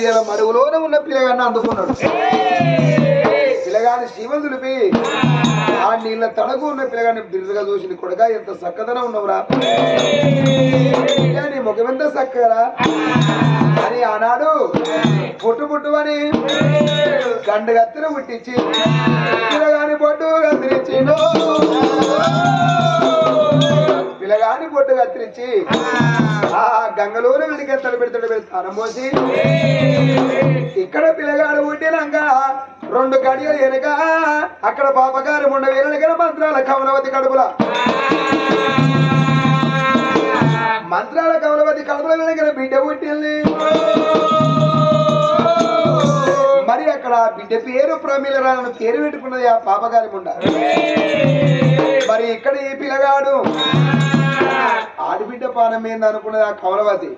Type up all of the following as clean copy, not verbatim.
ఇలా మడుగులోనే ఉన్న పిల్లగాన్ని అందుకున్నాడు. పిల్లగాని శివం దులిపి ఆ నీళ్ళ తడకు ఉన్న పిల్లగాని బిరుదుగా చూసి కొడగా ఎంత చక్కదనం ఉన్నవరా, నీ ముఖం ఎంత చక్కరా అని ఆనాడు పుట్టు పుట్టు అని గండు గత్తిన పుట్టించి పిల్లగాని పొట్టు కత్తిరించిండు. పిల్లగాని పొట్టు కత్తిరించి ఆ గంగలోనే విడికెత్తలు పెడతాడు స్థానం పోసి ఇక్కడ పిల్లగాడు పుట్టినాక 2 గడియలు వెనక అక్కడ పాపగారి ముండ వేరనగర మంత్రాల కమలవతి కడుపుల కడుపుల వెనగర బిడ్డ పుట్టింది. మరి అక్కడ బిడ్డ పేరు ప్రమీలరాలను పేరు పెట్టుకున్నది ఆ పాపగారి ముండ. మరి ఇక్కడ ఈ పిల్లగాడు ఆడిబిడ్డ పానం ఏంది అనుకున్నది ఆ కమలవతి,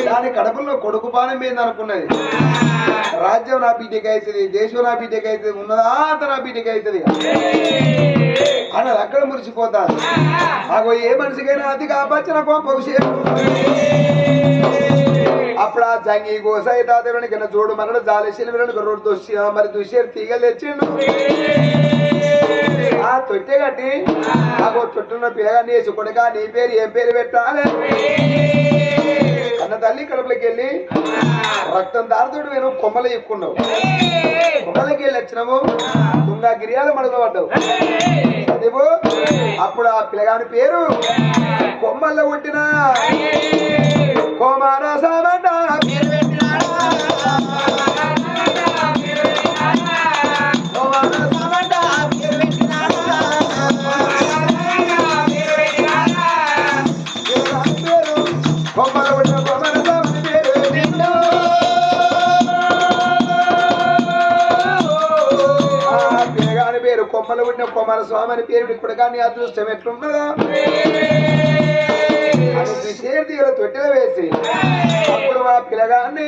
దాని కడుపులో కొడుకు పానం ఏంది అనుకున్నది. రాజ్యం నా బిడ్డకి అవుతుంది, దేశం నా బిడ్డకి అవుతుంది, ఉన్నదా అంత నా బిడ్డకి అవుతుంది అన్నది. అక్కడ మురిసిపోతాను. నాకు ఏ మనిషికైనా అతి కాపచ్చిన కొంపకు అప్పుడు ఆ జంగి గోసాయి తాతని కింద చూడు మనడు జాలేసిన మరి దుషేరు తీగలు తెచ్చిండు. ఆ తొట్టె కట్టి నాకు చుట్టూన్న పిల్లగాన్ని వేసి కొడుగా నీ పేరు ఏం పేరు పెట్టాలి అన్న తల్లి కడుపులకి వెళ్ళి రక్తం దారుతుడు నేను కొమ్మలు ఎక్కున్నావు. కొమ్మలకి వెళ్ళి వచ్చినాము తుంగా గిరియాల మడుగు పడ్డావు. అదేమో అప్పుడు ఆ పిల్లగాని పేరు కొమ్మల్లో పుట్టిన కోమారసామంట పేరు పెట్టినాడు. కోమారసామంట పేరు పెట్టినాడు. కొమ్మలో పుట్టిన కోమారసామని పేరు పెట్టిండు. ఆ పిల్లగాని పేరు కొమ్మలో పుట్టిన కుమారస్వామి అని పేరు ఇప్పుడు కానీ అదృష్టం ఎట్లున్నదా తీగల తొట్టెలు వేసి అప్పుడు ఆ పిల్లగాన్ని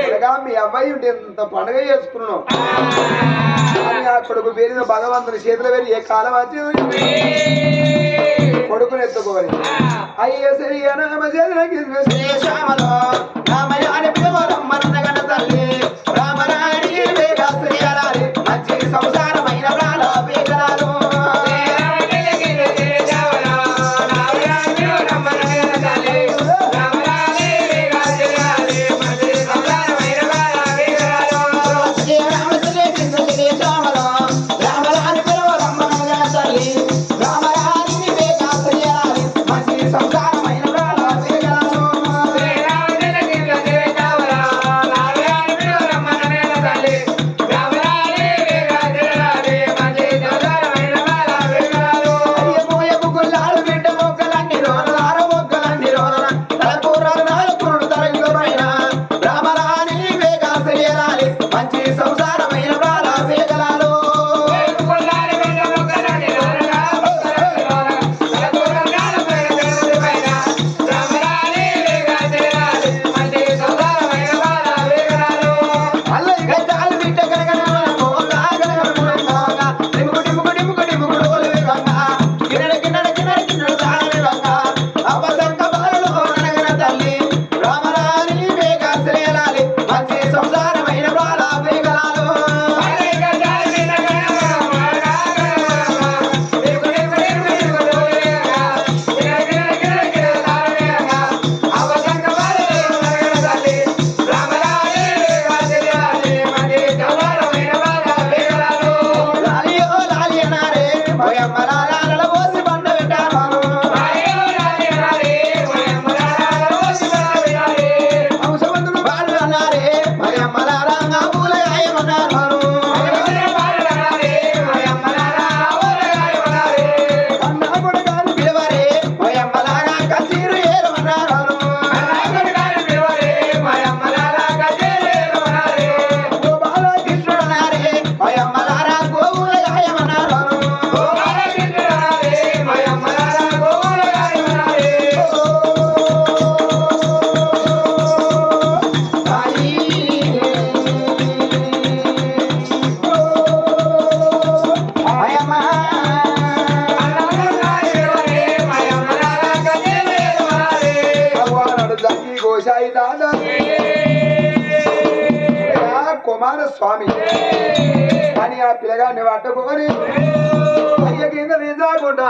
పిల్లగా మీ అబ్బాయి ఉంటే ఎంత పండుగ చేసుకున్నాం అని ఆ కొడుకు పేరున భగవంతుని చేతులు వేరి ఏ కాలం వచ్చి కొడుకుని ఎత్తుకోవాలి. అయ్యే సరి సంసారమైన Mala కుమారస్వామి అని ఆ పిల్లగాన్ని పట్టుకొని అయ్య కింద నిజాకుండా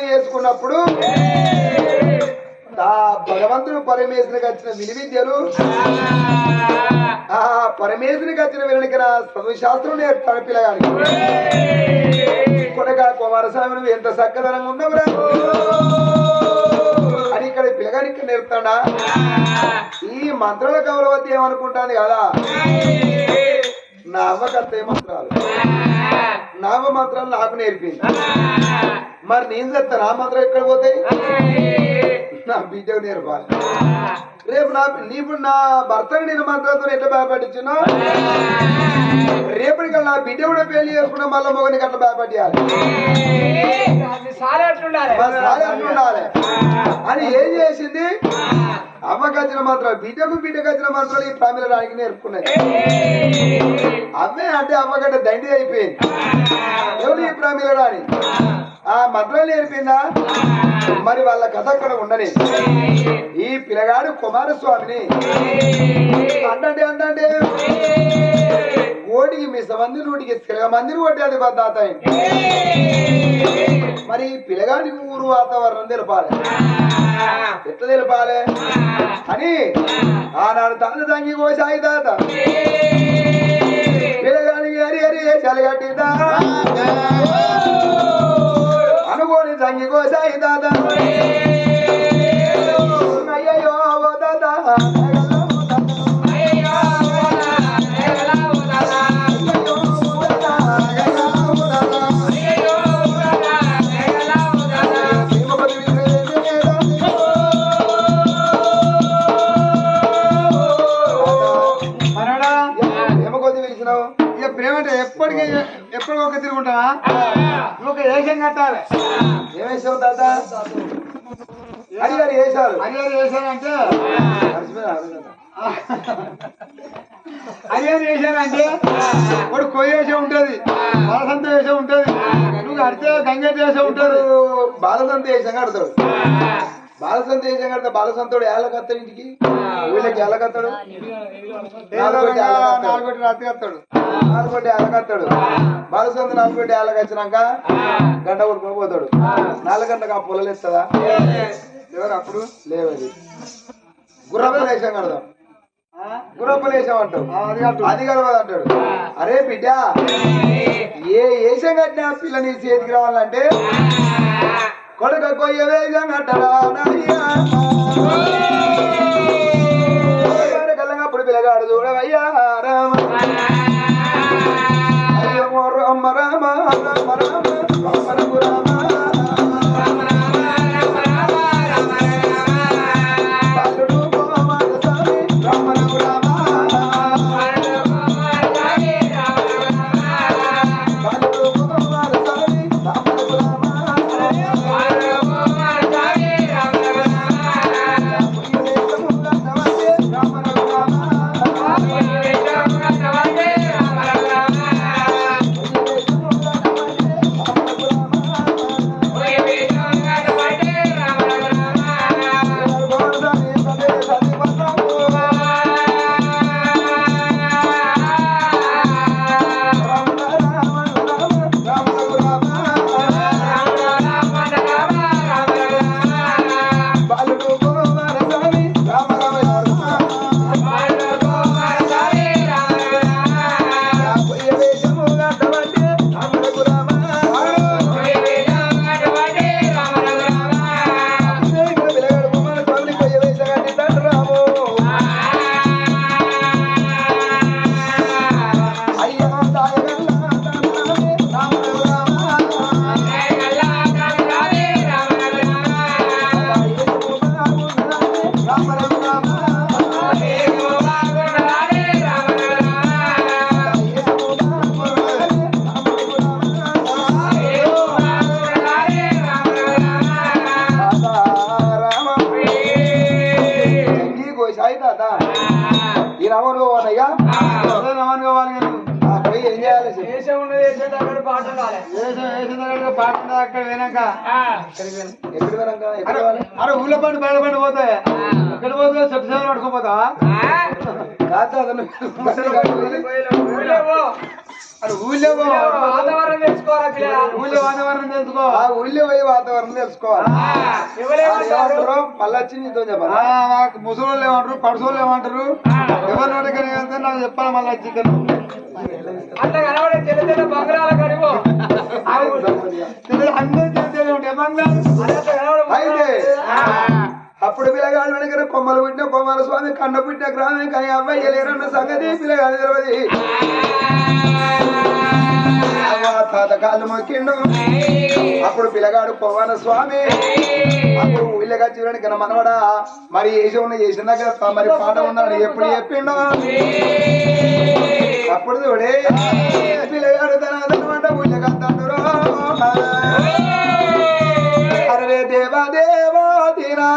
చేసుకున్నప్పుడు ఆ భగవంతుడు పరమేశ్వరికి వచ్చిన విలువిద్యలు ఆ పరమేశ్వరికి వచ్చిన వెనుక చదువుశాస్త్రం నేర్పుతాడు పిల్లగాని కొనగా కుమారస్వామి నువ్వు ఎంత చక్కదనంగా ఉన్నవరా అని ఇక్కడ పిల్లగానికి నేర్పుతాడా ఈ మంత్రాల కౌలవతి ఏమనుకుంటాను కదా నా అవ్వకత్త మంత్రాలు నామ మంత్రాలు నాకు నేర్పింది మరి నేను చెప్తాను ఆ మంత్రం ఎక్కడ పోతాయి నా బిడ్డకు నేర్పాలి రేపు నీప్పుడు నా భర్తను నేను మంత్రాలతో ఎట్లా భయపట్టించున్నా రేపటికల్లా నా బిడ్డ కూడా పెళ్లి చేసుకున్నా మళ్ళీ మొగనికి అట్లా భయపట్టాలి అని ఏం చేసింది అమ్మకి వచ్చిన మంత్రాలు బిడ్డకు వచ్చిన మంత్రాలు ఈ ప్రామిల రానికి నేర్పుకున్నాయి అవే అంటే అమ్మగడ్డ దండి అయిపోయింది ఎవరు ఈ ప్రామిల రాని ఆ మంత్రాలు నేర్పిందా మరి వాళ్ళ కథ అక్కడ ఉండని ఈ పిల్లగాడు కుమారస్వామిని అంటే ఓటికి మిసమంది నూటికి మందిని కొట్టేది బద్దాతాయి మరి పిల్లగాడి ఊరు వాతావరణం తెలపాలి ఎట్లా తెలపాలి అని ఆనాడు తాను తంగి కోసాయి తాత పిల్లగాడికి హరి హరి చలిగట్టిదా అనుకోని తంగి కోసాయి తాత అయ్యో దాదా ఎప్పటికీ ఎప్పుడు ఒక తిరుగుంటావా నువ్వు ఒక ఏషం కట్టాలి ఏమేసావు తాత హరిగారు వేసారు హరిగారు వేసానంటే హరిగారు వేసానంటే వాడు కొయ్య వేసే ఉంటది బాలసంత వేసే ఉంటది నువ్వు అడితే గంగెట్ వేసే ఉంటది బాలసంత వేసాం కడతాడు బాలసంత వేసాం కడతా బాలసంతుడు ఏళ్ళకత్తాడు ఇంటికి వీళ్ళకి ఏళ్ళకత్తాడు నాలుగొట్టి రాత్రి కత్తాడు నాలుగొట్టి ఏళ్ళకత్తాడు బాలసంత నాలుగొట్టి ఏళ్ళకి వచ్చినాక గంట కొడుకుని పోతాడు 4 గంటలకు ఆ పొలలు ఇస్తుందా ఎవరు అప్పుడు లేవది గుర్రప్పలు వేసాం కడదాం గుర్రప్పలు వేసాం అంటావు అది కడవదు అంటాడు అరే బిడ్డ ఏ వేషం కట్టినా పిల్ల నీ చేతికి రావాలంటే కొడుక కొయ్య వేషం కట్టరా కళ్ళప్పుడు పిల్లగాడు చూడవయ్యా రామ అయ్యో రామ రామ రామ రామ రామ రామ తాత ఈ రమణ పోవాలయ్యా రమణ కావాలి పోయి ఏం చేయాలి పాట అక్కడ వినాక ఎక్కడ వినాక అరే ఊళ్ళో పండి బయట పండి పోతాయి ఎక్కడ పోతా చెట్టు సేవలు పడుకోపోతా ఊళ్ళో వాతావరణం తెలుసుకోవాలి ఊళ్ళో వాతావరణం తెలుసుకో ఊళ్ళో పోయి వాతావరణం తెలుసుకోవాలి మళ్ళీ వచ్చి నీతో చెప్పాలి ముసలోళ్ళు ఏమంటారు పడుసోళ్ళు ఏమంటారు ఎవరి నోటికని వెళ్తే నాకు చెప్పాలి మళ్ళీ చికెన్ అట్లా కనబడే తెల్ల తెల్ల బంగారాల కడిగో అయితే అప్పుడు పిల్లగాడు వెనక కొమ్మలు పుట్టిన కొమ్మల స్వామి కన్న పుట్టిన గ్రామం కానీ అబ్బాయి లేరన్న సంగతి పిల్లగాడు తెలియదు తాత కాళ్ళు మొక్కిండు అప్పుడు పిల్లగాడు కొమ్మల స్వామి అప్పుడు ఊళ్ళగా చూడడానికి మనవడా మరి చేసినాక మరి పాట ఉన్నాడు ఎప్పుడు చెప్పిండు అప్పుడు చూడే పిల్లగాడు తనమాట ఊళ్ళగా తండ్రు అరే దేవా దేవా తీరా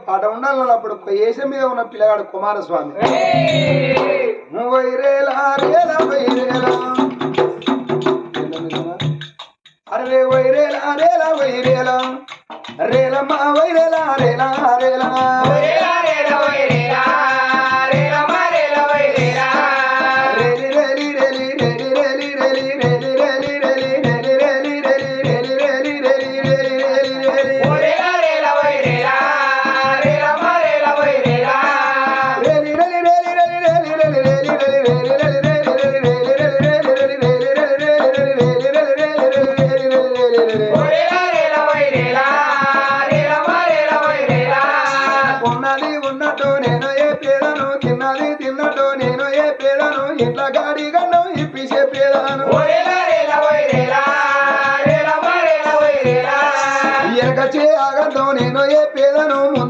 పాట ఉండాలి అప్పుడు ఏషం మీద ఉన్న పిల్లగాడు కుమారస్వామి అరే వైరేలా రేలా వైరేలా రేలమ్మా వైరేలా రేలా రేలా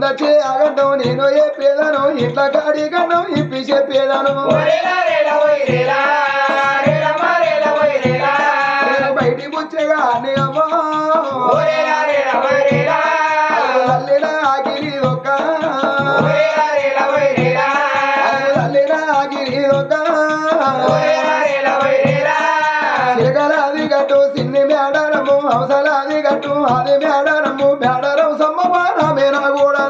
ముందచ్చే ఆగంటావు నేను ఏ పేదను ఇట్లా గాడి గండం ఇప్పి చెప్పేదాను బయటి ముచ్చగా అని అమ్మా ఆగిరి ఒక ఆగిరి ఒక చిరగలాది గట్టు సిన్ని మేడారము అవసరాది గట్టు అది మేడారము మేడారం సమ్మవారా మేనా కూడా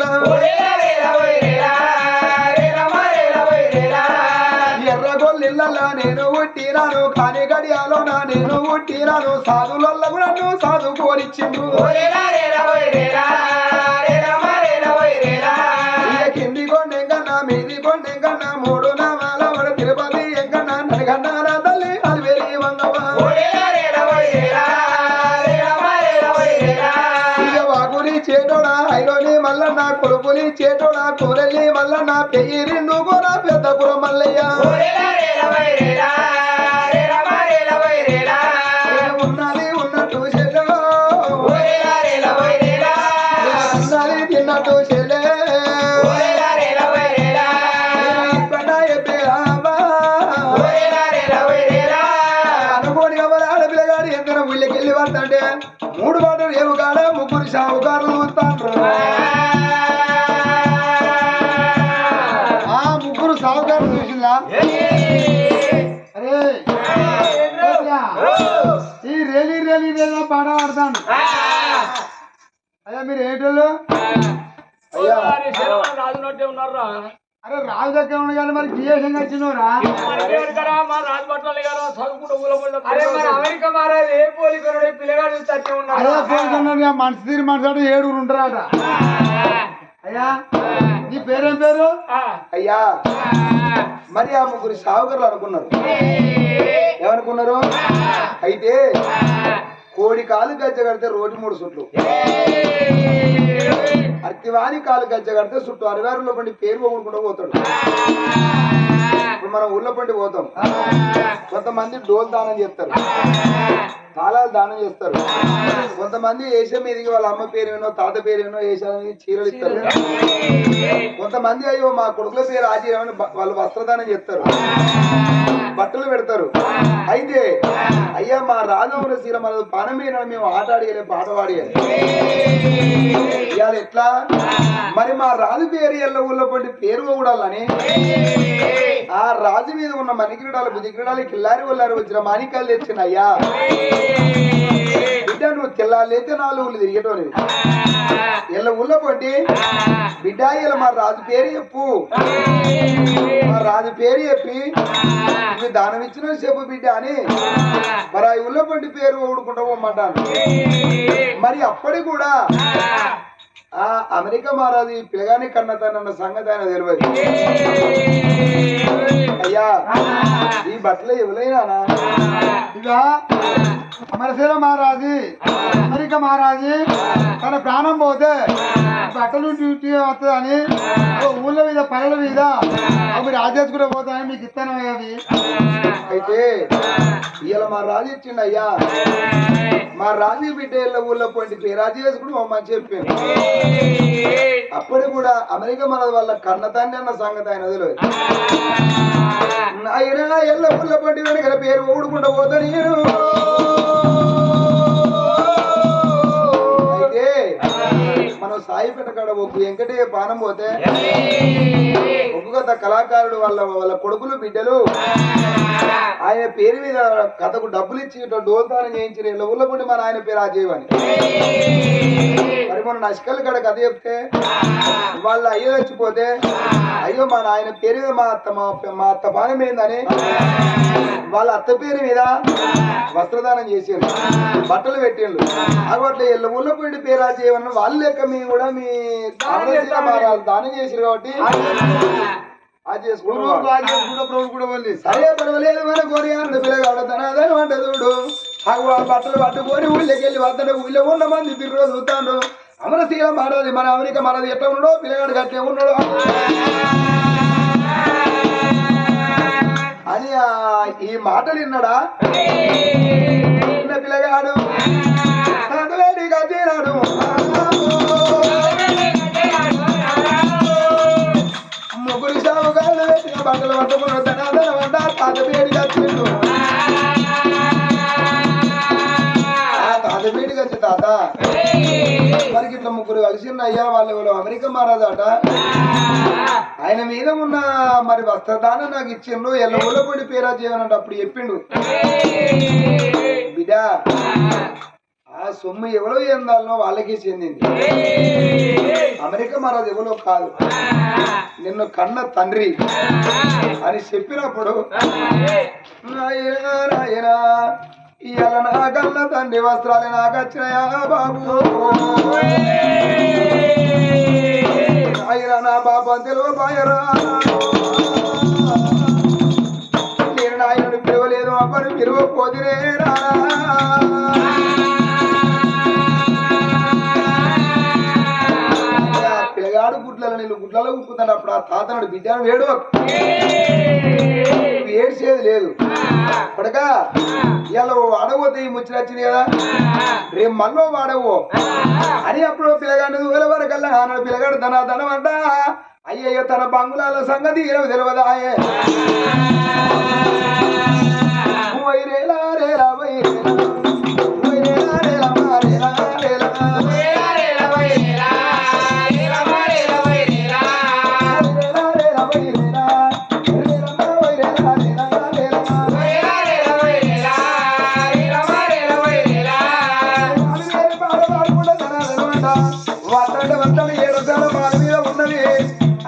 ఎర్రగొల్లిళ్ళ నేను ఉట్టినాను కాని గడియాలోనా నేను ఉట్టినాను సాధులల్ల నన్ను సాధుకోనిచ్చిండు కింది కొండెం కన్నా మీది కొండెం కన్నా మూడు నామాల వాడు తిరుపతి ఎంకన్నా నడిగన్నారా తల్లి అది వెరీ వంగవా వాగుని చేటోడా ఐలోని మల్లన్న కొలుపులి చేటోడా కూరల్లి మల్లన్న పెయ్యి రెండు కూడా పెద్దపురం మల్లయ్య ఉన్నది ఉన్నట్టు చెల్లె ఉన్నది తిన్నట్టు చెల్లె అనుకోని ఎవరు ఆడపిల్లగాడు ఎంతన ఊళ్ళకెళ్ళి పడతాంటే మూడు పాటలు ఏమి కాడ ముగ్గురు షావుకారులు చూస్తాండ్రు ఆ ముగ్గురు షావుకారులు చూసిందా అరే ఈ రేలి రేలి రేలా పాట పాడతాను అయ్యా మీరు ఏంటోళ్ళు అరే రాజు దగ్గర ఉన్న కానీ మరి బిఎస్ఎంగా వచ్చినవరా అమెరికా మారాది ఏ పోలికరుడు పిల్లగాడు అదే పోలికన్నా మనసు తీరి మనసాడు 7 ఉంటారట అయ్యా నీ పేరేం పేరు అయ్యా మరి ఆ ముగ్గురు సావుకర్లు అనుకున్నారు ఏమన్నా ఉన్నారు. అయితే కోడి కాలు గజ్జ కడితే రోడ్డు 3 సుట్లు, అర్తివాని కాలు గజ్జ కడితే చుట్టూ 60 పండి పేరు పోగొట్టుకుంటూ పోతాడు. ఇప్పుడు మనం ఊళ్ళో పండి పోతాం, కొంతమంది డోల్ దానం చేస్తారు, తాళాలు దానం చేస్తారు, కొంతమంది ఏషం మీదకి వాళ్ళ అమ్మ పేరు ఏనో తాత పేరు ఏనో ఏషాలని చీరలు ఇస్తారు, కొంతమంది అయ్యో మా కొడుకుల పేరు ఆచీరమని వాళ్ళు వస్త్రదానం చేస్తారు, బట్టలు పెడతారు. అయితే అయ్యా మా రాజవర సీర మన పానం మీద మేము ఆట ఆడియలే పాట పాడియాలి ఇవాళ ఎట్లా మరి మా రాజు పేరు ఎల్ల ఊళ్ళో పడి పేరు పోకూడాలని ఆ రాజు మీద ఉన్న మణికిరీడాలు బుద్ధికిరీడాలు కిల్లారి వల్లారి వచ్చిన మాణికాలు తెచ్చిన అయ్యా బిడ్డ నువ్వు తెల్లాలైతే 4 ఊళ్ళు తిరిగేటోని ఎల్ల ఊళ్ళో పడి బిడ్డ ఇలా మా రాజు పేరు చెప్పు, మా రాజు పేరు చెప్పి నువ్వు దానం ఇచ్చిన చెప్పు బిడ్డ అని మరి ఆ ఊళ్ళో పడి పేరు ఓడుకుంటా పోమంటాను. మరి అప్పటికి కూడా ఆ అమెరికా మహారాజు ఈ పిల్లగాని కన్నతానన్న సంగతి ఆయన తెలియదు. అయ్యా ఈ బట్టలు ఎవరైనా ఇక అమరశీల మహారాజు అమెరికా మహారాజు తన ప్రాణం పోతే బట్టలు డ్యూటీ వస్తుందని ఊళ్ళ మీద పనుల మీద అవి రాజేసుకుంటూ పోతాయని మీకు ఇస్తాను అవి. అయితే ఇవాళ మా రాజు ఇచ్చిండు అయ్యా, మా రాజు బిడ్డ ఊళ్ళో పోయి పేరాజు వేసుకుని మమ్మని చెప్పాను. అప్పుడు కూడా అమెరికా మన వాళ్ళ కన్నతాన్ని అన్న సంగతి ఆయన వదిలేదు. ఆయన ఎల్ల ఊళ్ళో పడి వెనక పేరు ఊడుకుంటూ పోతా నేను. అయితే మనం సాయిపేట కాడ ఒగ్గు వెంకటే పానం పోతే ఒగ్గు కథ కళాకారుడు వాళ్ళ కొడుకులు బిడ్డలు ఆయన పేరు మీద కథకు డబ్బులు ఇచ్చి ఇట్లా డోల్తానం చేయించిన ఇళ్ళ ఊళ్ళో పడి మన ఆయన పేరు ఆజేయమని. మరి మన నష్కల్ కాడ కథ చెప్తే వాళ్ళ అయ్యో చచ్చిపోతే అయ్యో మా ఆయన పేరు మీద మా అత్త పానం ఏందని వాళ్ళ అత్త పేరు మీద వస్త్రదానం చేసేది, బట్టలు పెట్టిండు. అట్లా ఇళ్ళ ఊళ్ళో పోయి పేరు ఆజేయమని వాళ్ళు లెక్క మేము కూడా మీ దానం చేసారు కాబట్టి సరే పర్వాలేదు మన కోరి పిల్లగాడు తనదని వంట చూడు బట్టలు పట్టుకొని ఊళ్ళోకి వెళ్ళి వద్దడు. ఊళ్ళో ఉన్న మంది తిరుగు చూస్తాడు అమరశీల మహారాజు మన అమెరికా మహారాజు ఎట్లా ఉన్నాడో పిల్లగాడు గట్లే ఉన్నాడు అని ఈ మాటలు విన్నాడా పిల్లగాడు గచ్చినాడు. ముగ్గురు సాగుగాళ్ళు పెట్టిన బట్టలు పట్టుకున్నాడు తన వంట తాత పేరు కచ్చిండు. తాత పేరు కచ్చి తాత మరికి ఇట్లా ముగ్గురు కలిసిన అయ్యా వాళ్ళు ఎవరు అమెరికా మహారాజు అట ఆయన మీద ఉన్న మరి వస్త్రదానం నాకు ఇచ్చిండు ఎల్ల ఊళ్ళో పడి పేరా చేయమనంటే అప్పుడు చెప్పిండు బిడ్డ ఆ సొమ్ము ఎవరో ఏందాలో వాళ్ళకి చెందింది, అమెరికా మహారాజు ఎవరో కాదు నిన్ను కన్న తండ్రి అని చెప్పినప్పుడు నాయనా ఇవాళ నా కన్న తండ్రి వస్త్రాలు నాకు వచ్చినాయా బాబు, ఆయన నా బాబు తెలుగు బాయరా నేను నాయనుడు పిలవలేదు అప్పని పిలవపోతునే రారా. పిల్లగాడు గుడ్లలో నీళ్ళు గుడ్లలో ఉప్పుతాడు. అప్పుడు ఆ తాతనుడు బిడ్డను వేడు ఏడ్చేది లేదు. ఇప్పటికా ఇవాళ వాడబోతే ఈ ముచ్చి వచ్చింది కదా రేపు మళ్ళీ వాడవో అని అప్పుడు పిల్లగాడు దూల వరకల్లా అన్నాడు. పిల్లగాడు ధనం అంట అయ్యయ్యో తన బంగుళాల సంగతి తెలియదా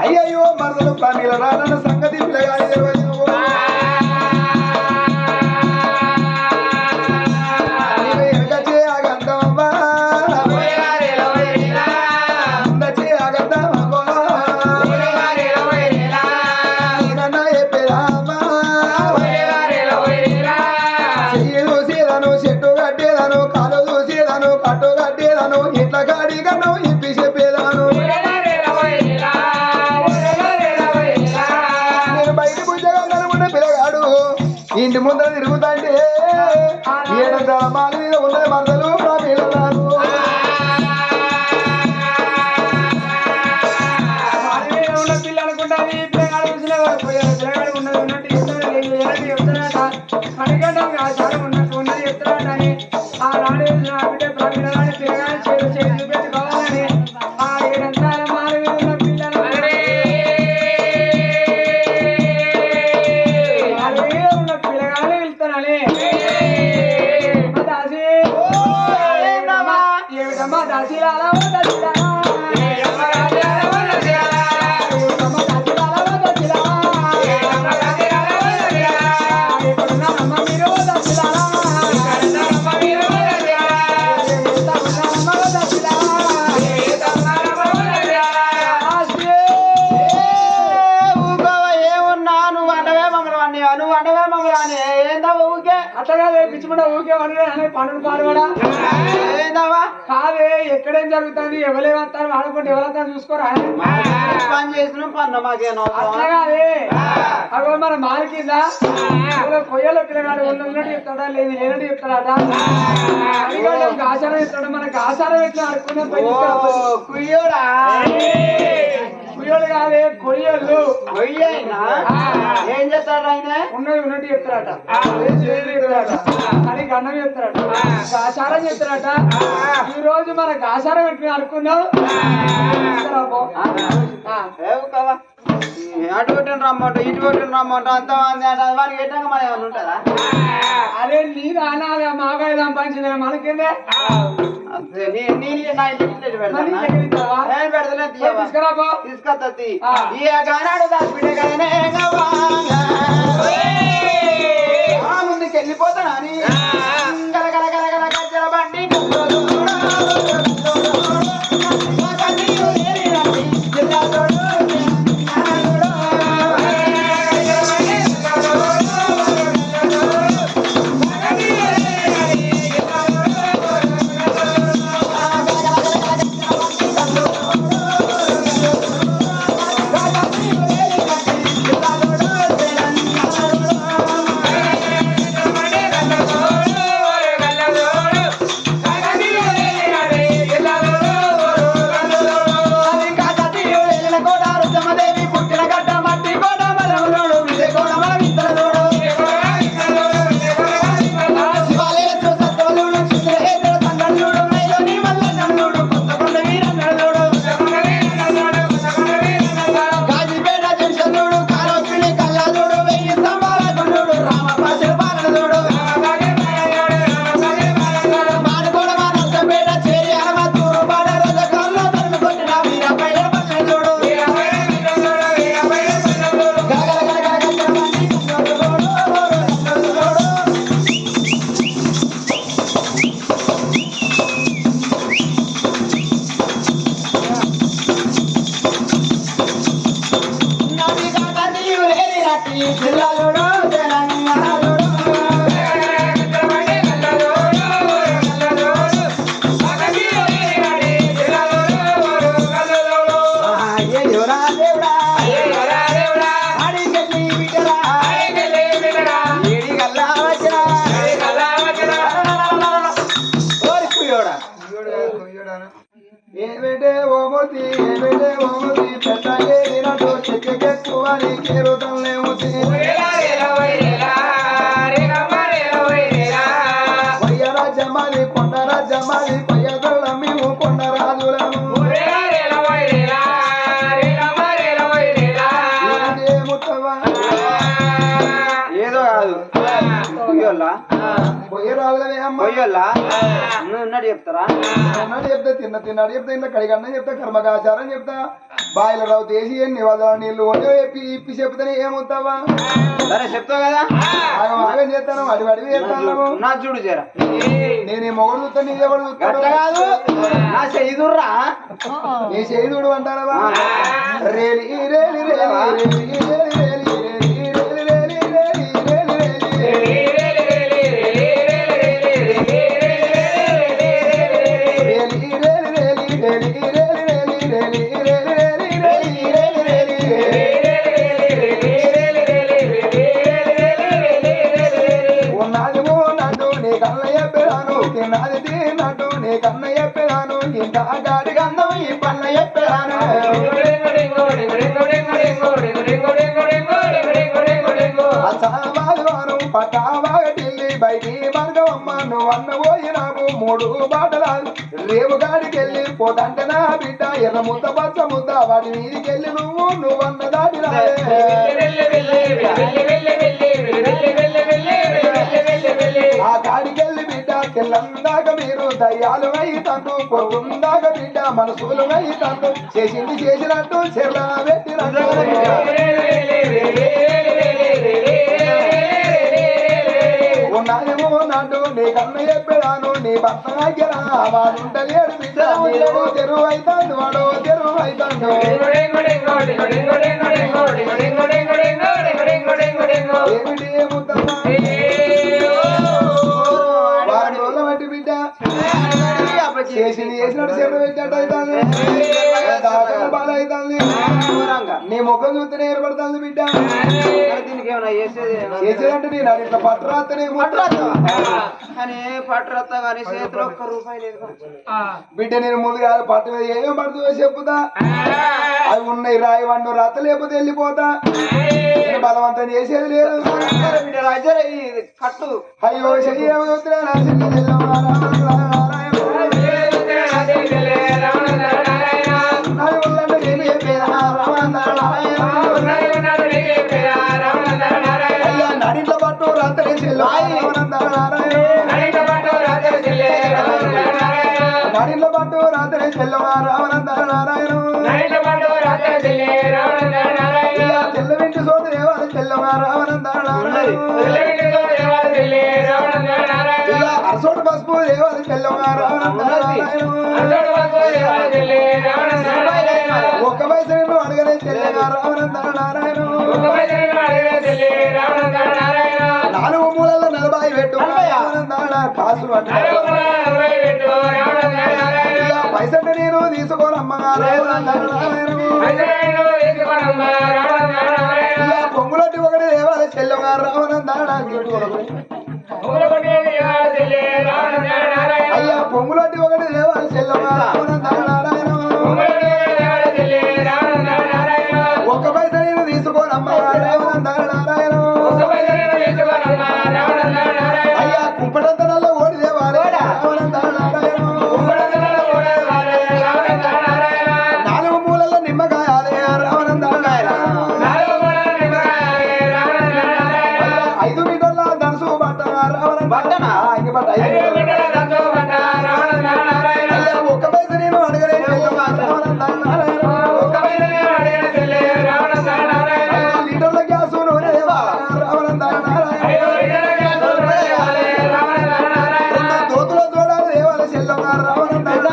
అయ్యయ్యో మరదలు ప్రాణీల రానన్న సంగతి పిల్లగాడి తెలియదు. ముందర తిరుగుతాంటే ఏడంతల మాల మీద ఉన్నది మరదలు నా పిల్లలు ఉన్న పిల్లలు అనుకుంటాను పిల్లగాడు పిల్లగాడు ఉన్నది ఉన్నట్టు చెప్తారట అడిగంటాం ఆచారం ఉన్నట్టు ఉన్నది చెప్తారట అని ఆ రాణి బిడ్డ పిల్లగాని పిల్లగాని చేతి పెట్టి కావాలని ఆ ఏడంతాల మాల మీద ఉన్న పిల్లలు ఉన్న పిల్లగానే వెళ్తానని దాసి ఏమిటమ్మా దాసిలాలా అట్లా పిచ్చిపడ ఊకే వండే పండుగ పాడుబడా కాదే ఎక్కడేం జరుగుతుంది ఎవరే వస్తారు వాడుకుంటే ఎవరైనా చూసుకోరా పని చేసిన పన్న మాకేనో అట్లా కాదే అగో మన మాల కింద కొయ్యలో పిల్లగాడు ఉన్నట్టు చెప్తాడా లేదు లేనట్టు చెప్తాడట అడిగంటే ఆచారం చెప్తాడు మనకు ఆచారం ఎట్లా ఆడుకునే కుయ్యోడా కుయ్యోడు కాదే కొయ్యోళ్ళు ఏం చేస్తాడు ఆయన ఉన్నది ఉన్నట్టు చెప్తారట అని గన్నం చెప్తారట ఆచారం చెప్తారట ఈ రోజు మనకు ఆచారం పెట్టుకుని అనుకుందాం అటు పెట్టిన రమ్మంట ఇటు పెట్టిన రమ్మంట అంతమంది వారికి ఎట్టంగా మన ఏమన్నా ఉంటుందా అరే నీది అనాలి మాగాయ సంపాదించింది మనకేందే తీసుకురాబో తీసుకొస్తా గానాడు దాని బిడ్డ ముందుకు వెళ్ళిపోతాడా అని గలగల గలగల గజ్జల బండి ఏమిటే ఓమతి పెట్టే చెక్కెక్కువ నీకేరు తల్లేమతి రాజ్యమాలి కొండ రాజ్యమాలి కొయ్యదొల్ల మేము కొండ రాజులను ఏదో కాదు పొయ్యి రాజులవే అమ్మ ఉన్నట్టు చెప్తారా అన్నాడు చెప్తా తిన్నాడు చెప్తా ఇంట్లో కడిగన్నా చెప్తా కర్మకాచారం చెప్తా బాయిల రావు తీసి నివాదాలు నీళ్లు ఇప్పి చెప్తానే ఏమవుతావా సరే చెప్తావు కదా ఆగం చేస్తాను అడివి చేస్తాను నా చూడు జరా నేను మొగడు చూస్తాను నీ ఎవడు చూస్తాడు కాదు నా చేదుర్రా నీ చేదుడు అంటారా rally rally rally rally rally కన్న చెప్పేదాను ఇంత గాడి గంధం ఈ పన్న చెప్పేదాను అసామాను పటావాగటిల్లి బయటి మార్గమ్మ నువ్వు అన్న పోయినాము 3 బాటలాలు రేవు గాడికెళ్ళి పోతంటే నా బిడ్డ ఎర్ర ముద్ద పచ్చ ముద్ద వాటి మీదికెళ్ళి నువ్వన్న దాటి ఆ కాడికెళ్ళి బిడ్డ తెల్లందాక మీరు దయ్యాలు అయితండు పొద్దుందాక బిడ్డ మనసులు అయితండు చేసింది చేసినట్టు చెర్ల పెట్టినట్టు ఉన్నాయేమో నాడు నీ కన్న చెప్పాను నీ భర్త దగ్గర వాడుంటలేడు బిడ్డ తెరువు అవుతాడు వాడు తెరువు అవుతాడు ఏమిటి ఏముద్దమ్మా వాడి రోజుల బట్టి బిడ్డ చేసింది చేసినట్టు చెరువు పెట్టినట్టు అవుతుంది బాధ అవుతుంది నీ ముఖం చూస్తేనే ఏర్పడుతుంది బిడ్డ చేసేదంటే నేను ఇట్లా పట్టురాత్తనే కానీ పట్టురత్తా కానీ చేతిలో ₹1 లేదు బిడ్డ నేను ముందుగా పట్టు మీద ఏమేమి పడుతుందో చెప్పుతా అవి ఉన్నాయి రాయి వండు రత్త లేకపోతే వెళ్ళిపోతా బలవంతం చేసేది లేదు కట్టు అయ్యో చెయ్యేమో నడింట్లో పట్టు రాత్రి నడింట్లో పట్టు రాత్రి చెల్లవా రావణందర నారాయణ చెల్లవింటి సోదరు దేవాలి చెల్లవా రావణందర నారాయణ అరసోడు పసుపు దేవాలి చెల్లవా రావణందర నారాయణ ఒక్క వయసు అడగలే చెల్లెగా రావణందర నారాయణ 4 మూలల 40 పెట్టు కాసులు పైసలు నేను తీసుకోనమ్మగా పొంగులట్టి ఒకటి దేవాలి చెల్లెగా రావణందర అయ్యా పొంగులట్టి ఒకటి దేవాలి చెల్లెగా రావణందర ఒక్క పైస నేను తీసుకోనమ్మగా రావణందర నారాయణ అయ్యా కుంపటంతనల్లో ఓడి దేవాలి రావణందర నారాయణ 4 మూలల నిమ్మకాయాలే రావణందర నారాయణ 5 మీటర్ల ధనుసు బట్ట రావణందర ఇంక బట్ట అయ్యా ఒక్క పైస నేను అడగలే రావణందర నారాయణ లీటర్ల గ్యాసు నూనె రావణందర నారాయణ దోతుల దూడాలు దేవాలి చెల్లమ్మ రావణందర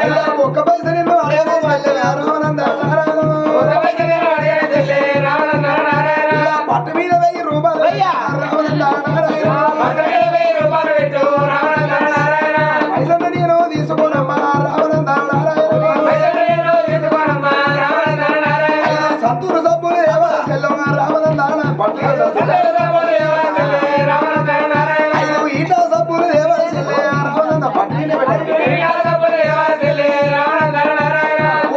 అయ్యా ఒక్క పైస నిన్ను అడగలే రావణందర అయ్యా పట్టు మీద ₹1000 రావణందర పైసలు నేను తీసుకోనమ్మా రావణందర సంతూరు సబ్బులు దేవాలి చెల్లమ్మ రావణందర పట్టు 5 ఈట సబ్బులు దేవాలి చెల్లె రావణందర పట్టు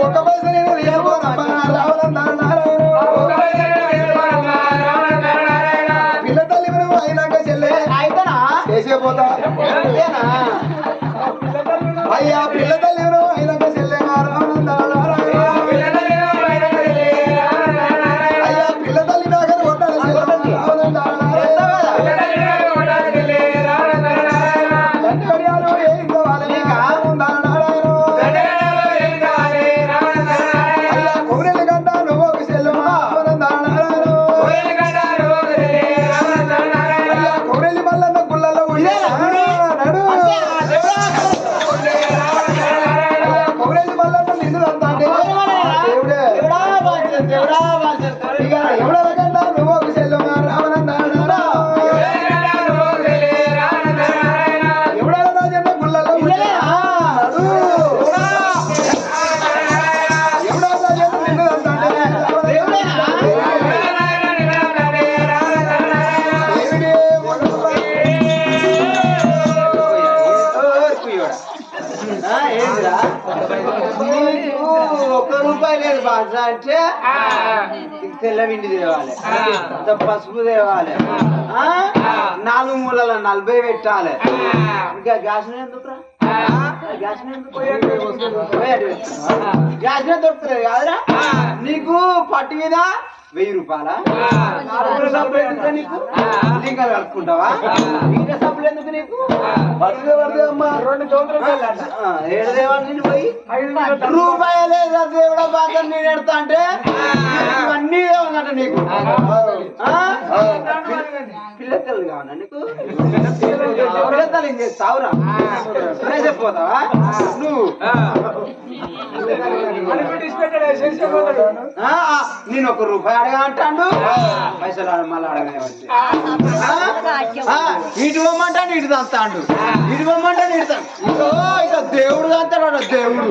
ఒక్క పైస నేను తీసుకోనమ్మా రావణందర పిల్ల తల్లి మనం అయినాక చెల్లె చేసే పోతా అయ్యా పిల్ల తల్లి మనం అయినాక చెల్లె రావణందర అయ్యా పిల్ల తల్లి నాగ కొట్టాలి రావణందర ఏం కావాలి అయ్యా కొబ్బరి గంట నువ్వు ఒక చెల్లెమ్మ రావణందర అయ్యా కొబ్బరి మల్లన్న గుళ్ళలో అంటే ఇది తెల్లవిండి తేవాలి, ఇంత పసుపు తేవాలి, 4 మూలల 40 పెట్టాలి. ఇంకా గ్యాస్ ఎందుకురా? గ్యాస్ దొరుకుతుంది కాదురా నీకు? పట్టు మీద 1000 రూపాయల నీకు లింగాలు కలుపుకుంటావా? ఇంకా సబ్బులు ఎందుకు నీకు? అమ్మా 2 ఏడదేవాళ్ళు పోయి రూపాయలే దేవుడ బాధ నేను ఎడతా అంటే ఇవన్నీ ఉందంట నీకు. పిల్లలు కావాలా నీకు? పిల్లలు ఏం చేస్తావురా? చెప్పిపోతావా నువ్వు? నేను 1 రూపాయి అడగా అంటాడు, పైసలు మళ్ళీ అడగనే వచ్చి ఇటు ఇవ్వమంటాడు, ఇటు తంతాడు, ఇటు ఇవ్వమంటాడు, ఇటు ఇక దేవుడు తంతాడు. దేవుడు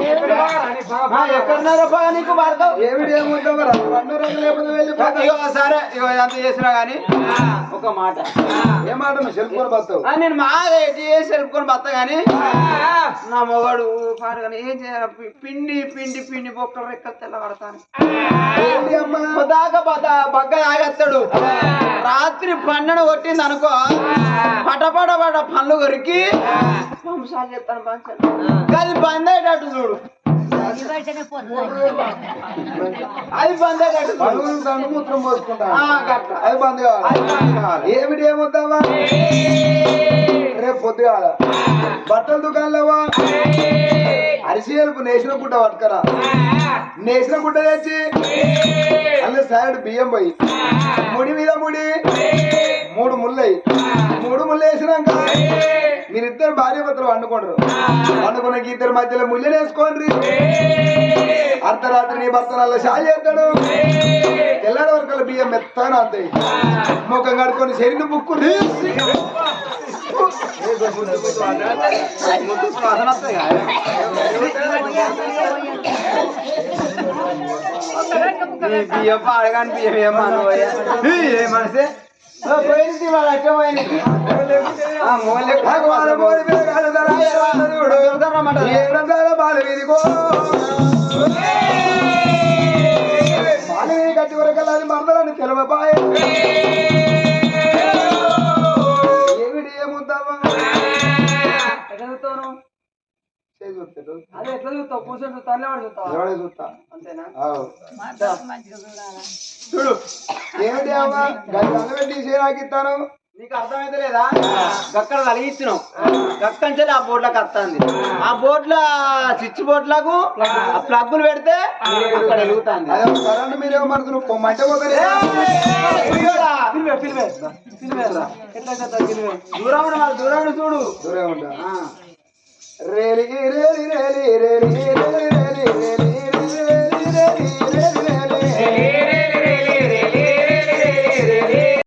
ఎక్కడున్నారో బాగా నీకు పడతావు. సరే అంత చేసినా గానీ ఒక మాట, ఏ మాట? సెల్ఫోన్ బతావు? నేను బాగా సెల్ఫోన్ బతా గానీ నా మొగడు పాడు కానీ ఏం చేయాలి? పిండి పిండి పిండి బొక్కలు రెక్కలు తెల్లబడతాను. దాకా బగ్గ తాగేస్తాడు. రాత్రి 12 కొట్టింది అనుకో, పటపట పళ్ళు కొరికి పంసాలు చెప్తాను. అది బంద్ అయ్యేటట్టు చూడు, అది బంద్ అయ్యేటట్టు మూత్రం పోసుకుంటా, అది బంద్ కావాలి. ఏమిటి ఏమొద్దావా? రేపు పొద్దుగాల బట్టల దుకాణంలోవా అరిసెలకు నేసిన గుడ్డ పట్టుకరా. నేసిన గుడ్డ తెచ్చి అందులో సైడ్ బియ్యం పోయి ముడి మీద ముడి 3 ముళ్ళయి 3 ముళ్ళు వేసినాక మీరిద్దరు భార్య భర్తలు వండుకుంటారు. వండుకున్న ఇద్దరు మధ్యలో ముళ్ళని వేసుకోండి. అర్ధరాత్రి నీ భర్త నల్ల షాయి చేస్తాడు. తెల్లారి వరకు బియ్యం మెత్తగా అంతాయి. ముఖం కడుకొని శరీరం బుక్కు బియ్యం పాడగాని బియ్యం ఏమనిసే పోయింది వాళ్ళు అట్టే పోయింది. కట్టి వరకు అది మరదలని తెలవపాయ. ఏమిటి ఏముద్దావా? అదే ఎట్లా చూస్తావు? కూర్చొని చూస్తాను, ఎవరు చూస్తావు? ఎవడే చూస్తా అంతేనా? చూడు ఏమిటి అమ్మా గంట పెట్టి చేరాకిస్తాను. నీకు అర్థమైతే లేదా? గక్కడ కలిగిస్తున్నావు, గక్కంటే ఆ బోర్డులకు వస్తుంది. ఆ బోర్డుల స్విచ్ బోర్డులకు ప్లగ్గులు పెడితే అక్కడ వెలుగుతుంది. కరెంట్ మీరేమో మనకు మంట పోతారు. దూరం చూడు, దూరం ఉంటా. Rally rally rally rally rally rally rally